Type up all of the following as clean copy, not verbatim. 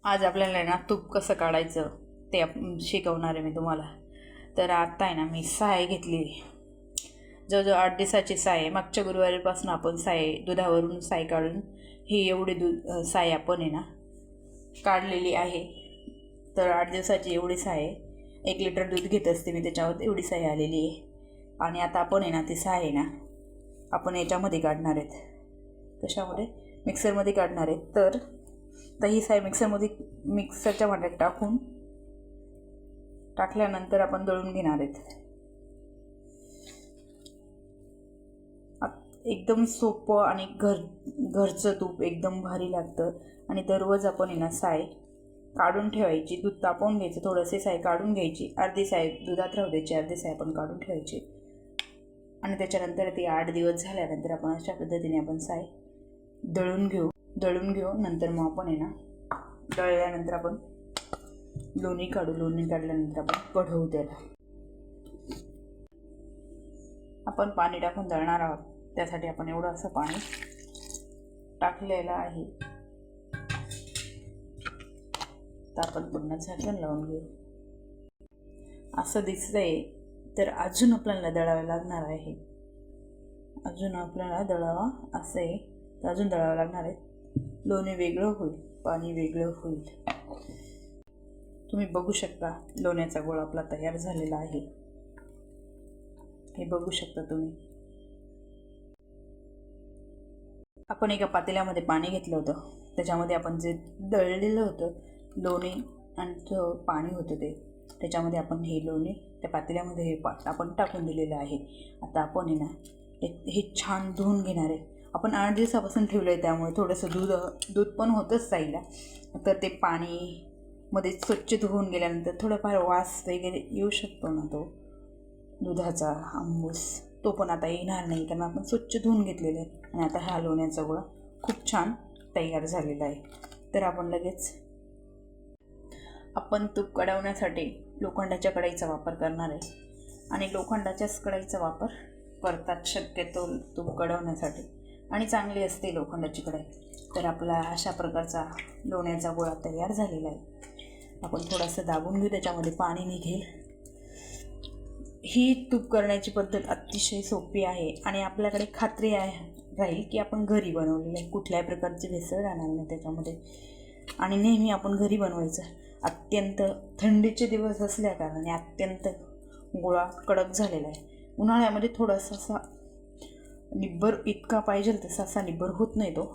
आज आपल्याला आहे ना तूप कसं काढायचं ते शिकवणार आहे मी तुम्हाला. तर आता आहे ना मी साय घेतली, जवळजवळ 8 दिवसाची साय आहे. मागच्या गुरुवारीपासून आपण साय दुधावरून साय काढून ही एवढी साय आपण आहे ना काढलेली आहे. तर 8 दिवसाची एवढी साय आहे. 1 लिटर दूध घेत असते मी, त्याच्यावर एवढी साय आलेली आहे. आणि आता आपण आहे ना ती साय आहे ना आपण याच्यामध्ये काढणार आहेत. कशामध्ये? मिक्सरमध्ये काढणार आहेत. तर ही साय मिक्सरच्या भांड्यात टाकल्यानंतर आपण दळून घेणार आहेत. एकदम सोपं आणि घरचं तूप एकदम भारी लागतं. आणि दररोज आपण आहे ना साय काढून ठेवायची, दूध तापवून घ्यायचं, थोडंसे साय काढून घ्यायची, अर्धी साय दुधात राहू द्यायची, अर्धी साय आपण काढून ठेवायची. आणि त्याच्यानंतर ती 8 दिवस झाल्यानंतर आपण अशा पद्धतीने आपण साय दळून घेऊ. नंतर मग आपण आहे ना दळल्यानंतर आपण लोणी काढू. लोणी काढल्यानंतर आपण कढवू. त्याला आपण पाणी टाकून दळणार आहोत. त्यासाठी आपण एवढं असं पाणी टाकलेलं आहे. तर आपण पुन्हा झाकण लावून घेऊ. असं दिसतंय. तर अजून आपल्याला दळावं लागणार आहे. अजून आपल्याला दळावा असं आहे तर अजून दळावं लागणार आहे. लोणी वेगळं होईल, पाणी वेगळं होईल. तुम्ही बघू शकता लोण्याचा गोळा आपला तयार झालेला आहे. हे बघू शकता तुम्ही. आपण एका पातेल्यामध्ये पाणी घेतलं होतं, त्याच्यामध्ये आपण जे दळलेलं होतं लोणी आणि पाणी होतं त्याच्यामध्ये आपण हे लोणी त्या पातेल्यामध्ये हे आपण टाकून दिलेलं आहे. आता आपण आहे ना हे छान धुवून घेणार आहे. आपण 8 दिवसापासून ठेवलं आहे, त्यामुळे थोडंसं दूध पण होतंच जाईल. तर ते पाणीमध्ये स्वच्छ धुवून गेल्यानंतर थोडंफार वास वगैरे येऊ शकतो ना, तो दुधाचा आंबूस तो पण आता येणार नाही, कारण आपण स्वच्छ धुवून घेतलेलं आहे. आणि आता हा लोण्याचा गोळा खूप छान तयार झालेला आहे. तर आपण तूप कढवण्यासाठी लोखंडाच्या कढईचा वापर करणार आहे. आणि लोखंडाच्याच कढईचा वापर करतात शक्यतो तूप कढवण्यासाठी, आणि चांगली असते लोखंडाची कढई. तर आपला अशा प्रकारचा लोण्याचा गोळा तयार झालेला आहे. आपण थोडंसं दाबून घेऊ, त्याच्यामध्ये पाणी निघेल. ही तूप करण्याची पद्धत अतिशय सोपी आहे आणि आपल्याकडे खात्री राहील की आपण घरी बनवलेलं आहे. कुठल्याही प्रकारची भेसळ राहणार नाही त्याच्यामध्ये. आणि नेहमी आपण घरी बनवायचं. अत्यंत थंडीचे दिवस असल्या कारणाने अत्यंत गोळा कडक झालेला आहे. उन्हाळ्यामध्ये थोडासा असा निब्बर इतका पाहिजे तसा असा निब्बर होत नाही, तो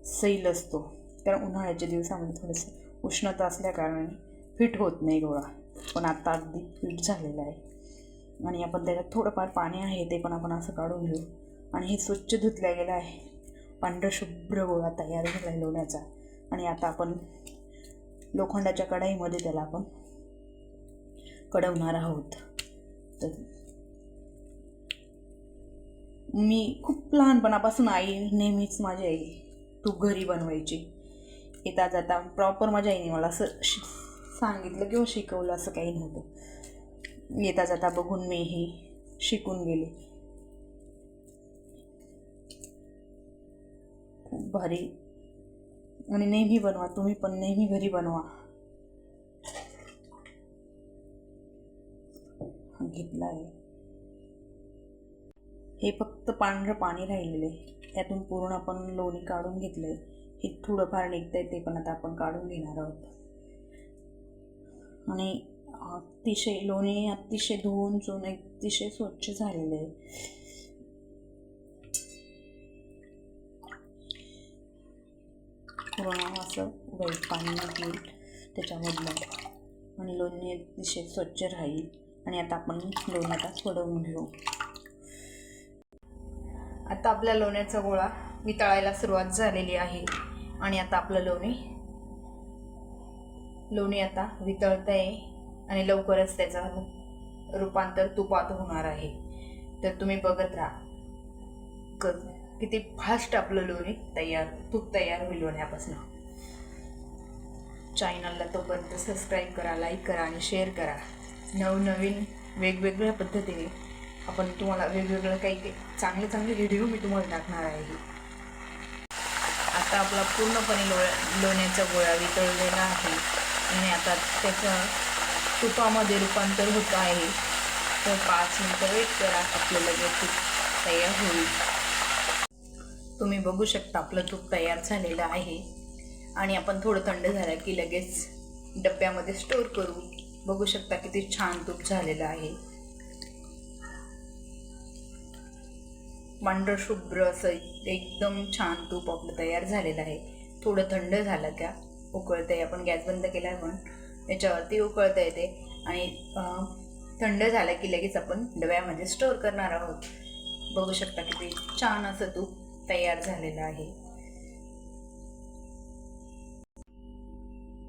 सैल असतो. कारण उन्हाळ्याच्या दिवसामध्ये थोडंसं उष्णता असल्या कारणाने फिट होत नाही गोळा. पण आता अगदी फिट झालेला आहे. आणि आपण त्याच्यात थोडंफार पाणी आहे ते पण आपण असं काढून घेऊ. आणि हे स्वच्छ धुतल्या गेलं आहे. पांढरा शुभ्र गोळा तयार झाला आहे लोण्याचा. आणि आता आपण लोखंडाच्या कढईमध्ये त्याला आपण कढवणार आहोत. तर मी खूप लहानपणापासून नेहमीच माझी आई तूप घरी बनवायची. येता जाता प्रॉपर माझ्या आईने मला असं सांगितलं किंवा शिकवलं असं काही नव्हतं. येता जाता बघून मी ही शिकून गेली. खूप भारी. आणि नेहमी बनवा, तुम्ही पण नेहमी घरी बनवा. घेतला आहे. हे फक्त पांढरं पाणी राहिलेलं आहे. यातून पूर्ण आपण लोणी काढून घेतलं आहे. हे थोडंफार निघतं आहे, ते पण आता आपण काढून घेणार आहोत. आणि लोणी अतिशय धुवून चुन अतिशय स्वच्छ झालेलं आहे. पूर्ण असं वाईट पाणी निघेल त्याच्यामधलं आणि लोणी अतिशय स्वच्छ राहील. आणि आता आपण लोणी आता सोडवून घेऊ. आता आपल्या लोण्याचा गोळा वितळायला सुरुवात झालेली आहे. आणि आता आपलं लोणी आता वितळत आहे आणि लवकरच त्याचं रूपांतर तुपात होणार आहे. तर तुम्ही बघत राहा किती फास्ट आपलं तूप तयार होईल लोण्यापासून. चॅनलला तोपर्यंत सबस्क्राईब करा, लाईक करा आणि शेअर करा. नवनवीन वेगवेगळ्या पद्धतीने आपण तुम्हाला वेगवेगळं काही चांगले व्हिडिओ मी तुम्हाला टाकणार आहे. आता आता आपला पूर्णपणे लोण्याचा गोळा वितळलेला आहे आणि आता त्याचं तुपामध्ये रूपांतर होत आहे. तर 5 मिनिटं वेट करा, आपलं लगेच तूप तयार होईल. तुम्ही बघू शकता आपलं तूप तयार झालेलं आहे आणि आपण थोडं थंड झालं की लगेच डब्यामध्ये स्टोर करू. बघू शकता किती छान तूप झालेलं आहे. पांढरं शुभ्र असं एकदम छान तूप आपलं तयार झालेलं आहे. थोडं थंड झालं का उकळतंय, आपण गॅस बंद केला पण याच्यावरती उकळता येते आणि थंड झालं की लगेच आपण डब्यामध्ये स्टोर करणार आहोत. बघू शकता किती छान असं तूप तयार झालेलं आहे.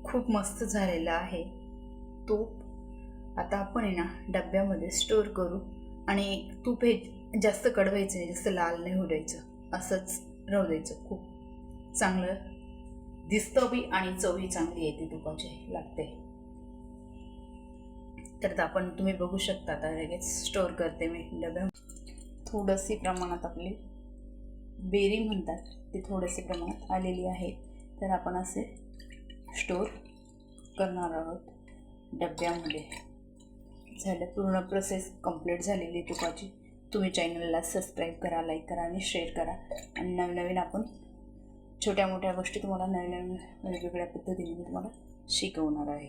खूप मस्त झालेलं आहे तूप. आता आपण आहे ना डब्यामध्ये स्टोर करू आणि तूप हे जास्त कडवायचं नाही, जास्त लाल नाही होऊ द्यायचं, असंच राहू द्यायचं. खूप चांगलं दिसतं बी आणि चवही चांगली येते तुपाची लागते. तर आपण तुम्ही बघू शकता. आता लगेच स्टोर करते मी डब्या. थोडंशी प्रमाणात आपली बेरी म्हणतात ती थोडीशी प्रमाणात आलेली आहे. तर आपण असे स्टोर करणार आहोत डब्यामध्ये. झालं, पूर्ण प्रोसेस कंप्लीट झालेली तुपाची. तुम्ही चॅनलला सबस्क्राईब करा, लाईक करा आणि शेअर करा. आणि नवीन आपण छोट्या मोठ्या गोष्टी तुम्हाला नवीन वेगवेगळ्या पद्धतीने मी तुम्हाला शिकवणार आहे.